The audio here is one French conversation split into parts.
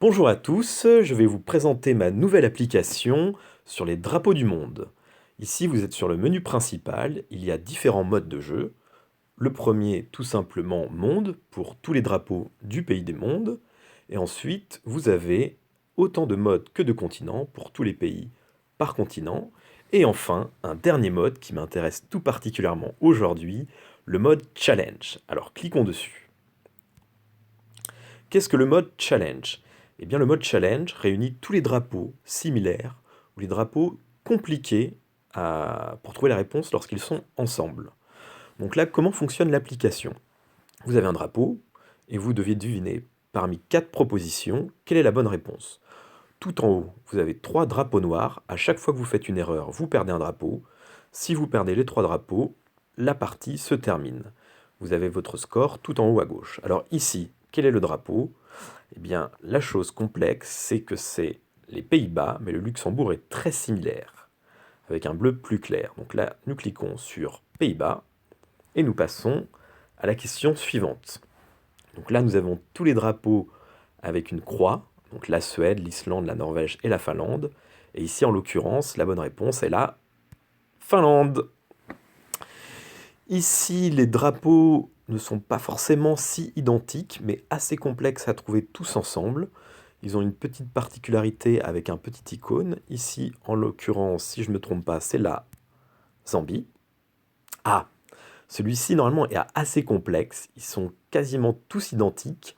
Bonjour à tous, je vais vous présenter ma nouvelle application sur les drapeaux du monde. Ici, vous êtes sur le menu principal, il y a différents modes de jeu. Le premier, tout simplement monde, pour tous les drapeaux du pays des mondes. Et ensuite, vous avez autant de modes que de continents pour tous les pays par continent. Et enfin, un dernier mode qui m'intéresse tout particulièrement aujourd'hui, le mode challenge. Alors, cliquons dessus. Qu'est-ce que le mode challenge? Eh bien, le mode challenge réunit tous les drapeaux similaires ou les drapeaux compliqués pour trouver la réponse lorsqu'ils sont ensemble. Donc là, comment fonctionne l'application? Vous avez un drapeau et vous deviez deviner parmi 4 propositions quelle est la bonne réponse. Tout en haut, vous avez 3 drapeaux noirs. À chaque fois que vous faites une erreur, vous perdez un drapeau. Si vous perdez les 3 drapeaux, la partie se termine. Vous avez votre score tout en haut à gauche. Alors ici, quel est le drapeau? Eh bien, la chose complexe, c'est que c'est les Pays-Bas, mais le Luxembourg est très similaire, avec un bleu plus clair. Donc là, nous cliquons sur Pays-Bas, et nous passons à la question suivante. Donc là, nous avons tous les drapeaux avec une croix, donc la Suède, l'Islande, la Norvège et la Finlande. Et ici, en l'occurrence, la bonne réponse est la Finlande. Ici, les drapeaux ne sont pas forcément si identiques, mais assez complexes à trouver tous ensemble. Ils ont une petite particularité avec un petit icône. Ici, en l'occurrence, si je ne me trompe pas, c'est la Zambie. Ah, celui-ci, normalement, est assez complexe. Ils sont quasiment tous identiques,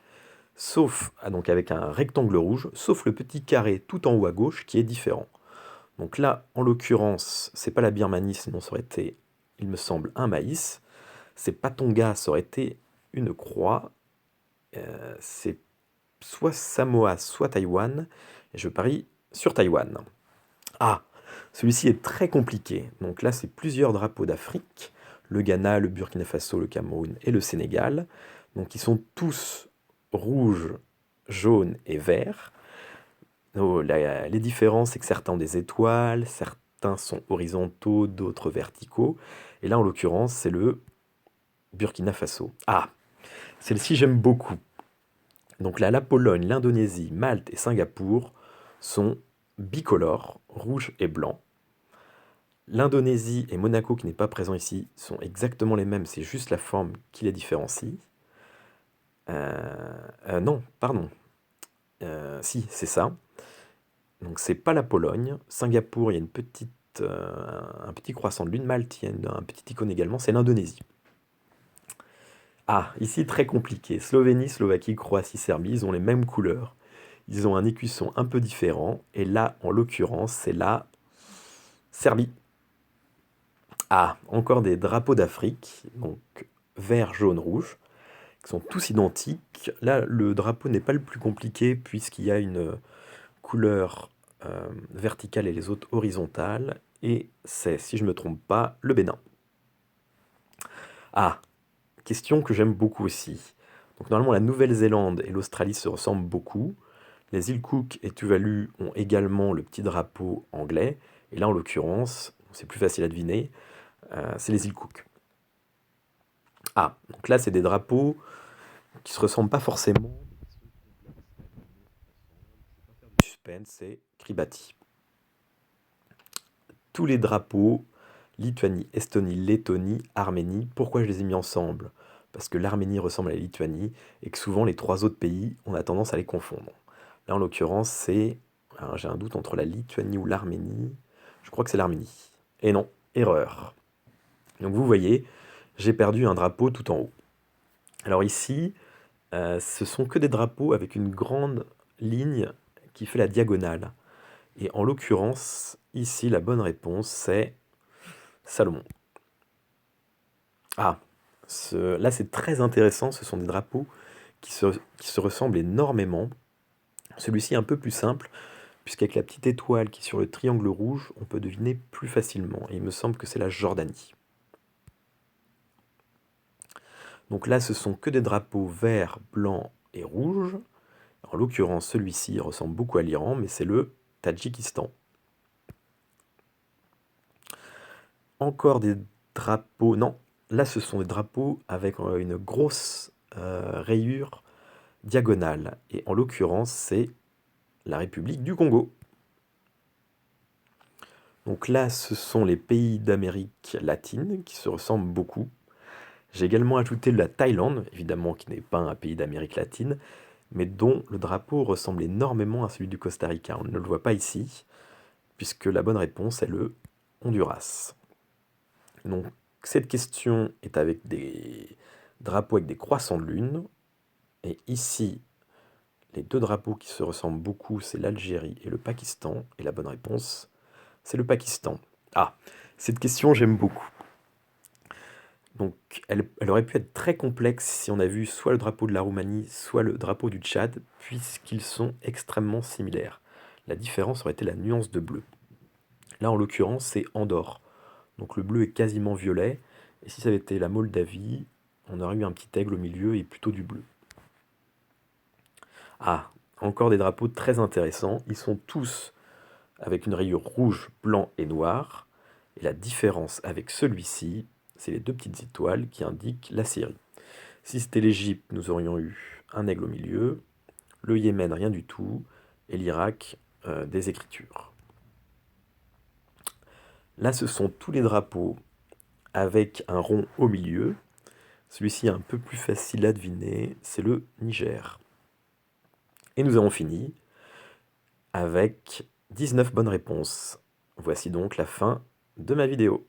sauf, donc avec un rectangle rouge, sauf le petit carré tout en haut à gauche qui est différent. Donc là, en l'occurrence, c'est pas la Birmanie, sinon ça aurait été, il me semble, un maïs. C'est pas Tonga, ça aurait été une croix. C'est soit Samoa, soit Taïwan. Et je parie sur Taïwan. Ah, celui-ci est très compliqué. Donc là, c'est plusieurs drapeaux d'Afrique. Le Ghana, le Burkina Faso, le Cameroun et le Sénégal. Donc ils sont tous rouges, jaunes et verts. Oh, les différences, c'est que certains ont des étoiles, certains sont horizontaux, d'autres verticaux. Et là, en l'occurrence, c'est le Burkina Faso. Ah, celle-ci, j'aime beaucoup. Donc là, la Pologne, l'Indonésie, Malte et Singapour sont bicolores, rouge et blanc. L'Indonésie et Monaco, qui n'est pas présent ici, sont exactement les mêmes, c'est juste la forme qui les différencie. Non, pardon. Si, c'est ça. Donc c'est pas la Pologne. Singapour, il y a un petit croissant de lune. Malte, il y a un petit icône également, c'est l'Indonésie. Ah, ici très compliqué. Slovénie, Slovaquie, Croatie, Serbie, ils ont les mêmes couleurs. Ils ont un écusson un peu différent. Et là, en l'occurrence, c'est la Serbie. Ah, encore des drapeaux d'Afrique. Donc vert, jaune, rouge, qui sont tous identiques. Là, le drapeau n'est pas le plus compliqué puisqu'il y a une couleur verticale et les autres horizontales. Et c'est, si je ne me trompe pas, le Bénin. Ah, question que j'aime beaucoup aussi. Donc normalement, la Nouvelle-Zélande et l'Australie se ressemblent beaucoup. Les îles Cook et Tuvalu ont également le petit drapeau anglais. Et là, en l'occurrence, c'est plus facile à deviner, c'est les îles Cook. Ah, donc là, c'est des drapeaux qui se ressemblent pas forcément. Suspense, c'est Kiribati. Tous les drapeaux, Lituanie, Estonie, Lettonie, Arménie, pourquoi je les ai mis ensemble? Parce que l'Arménie ressemble à la Lituanie et que souvent les 3 autres pays, on a tendance à les confondre. Là, en l'occurrence, c'est... Alors, j'ai un doute entre la Lituanie ou l'Arménie. Je crois que c'est l'Arménie. Et non, erreur. Donc vous voyez, j'ai perdu un drapeau tout en haut. Alors ici, ce sont que des drapeaux avec une grande ligne qui fait la diagonale. Et en l'occurrence, ici, la bonne réponse, c'est Salomon. Ah, là, c'est très intéressant. Ce sont des drapeaux qui se ressemblent énormément. Celui-ci est un peu plus simple, puisqu'avec la petite étoile qui est sur le triangle rouge, on peut deviner plus facilement. Et il me semble que c'est la Jordanie. Donc là, ce sont que des drapeaux verts, blancs et rouges. En l'occurrence, celui-ci ressemble beaucoup à l'Iran, mais c'est le Tadjikistan. Encore des drapeaux... Non, là, ce sont des drapeaux avec une grosse rayure diagonale. Et en l'occurrence, c'est la République du Congo. Donc là, ce sont les pays d'Amérique latine qui se ressemblent beaucoup. J'ai également ajouté la Thaïlande, évidemment qui n'est pas un pays d'Amérique latine, mais dont le drapeau ressemble énormément à celui du Costa Rica. On ne le voit pas ici, puisque la bonne réponse est le Honduras. Donc cette question est avec des drapeaux avec des croissants de lune, et ici, les deux drapeaux qui se ressemblent beaucoup, c'est l'Algérie et le Pakistan, et la bonne réponse, c'est le Pakistan. Ah, cette question j'aime beaucoup. Donc elle aurait pu être très complexe si on a vu soit le drapeau de la Roumanie, soit le drapeau du Tchad, puisqu'ils sont extrêmement similaires. La différence aurait été la nuance de bleu. Là, en l'occurrence, c'est Andorre. Donc le bleu est quasiment violet, et si ça avait été la Moldavie, on aurait eu un petit aigle au milieu et plutôt du bleu. Ah, encore des drapeaux très intéressants. Ils sont tous avec une rayure rouge, blanc et noir. Et la différence avec celui-ci, c'est les deux petites étoiles qui indiquent la Syrie. Si c'était l'Égypte, nous aurions eu un aigle au milieu, le Yémen, rien du tout, et l'Irak, des écritures. Là, ce sont tous les drapeaux avec un rond au milieu. Celui-ci est un peu plus facile à deviner, c'est le Niger. Et nous avons fini avec 19 bonnes réponses. Voici donc la fin de ma vidéo.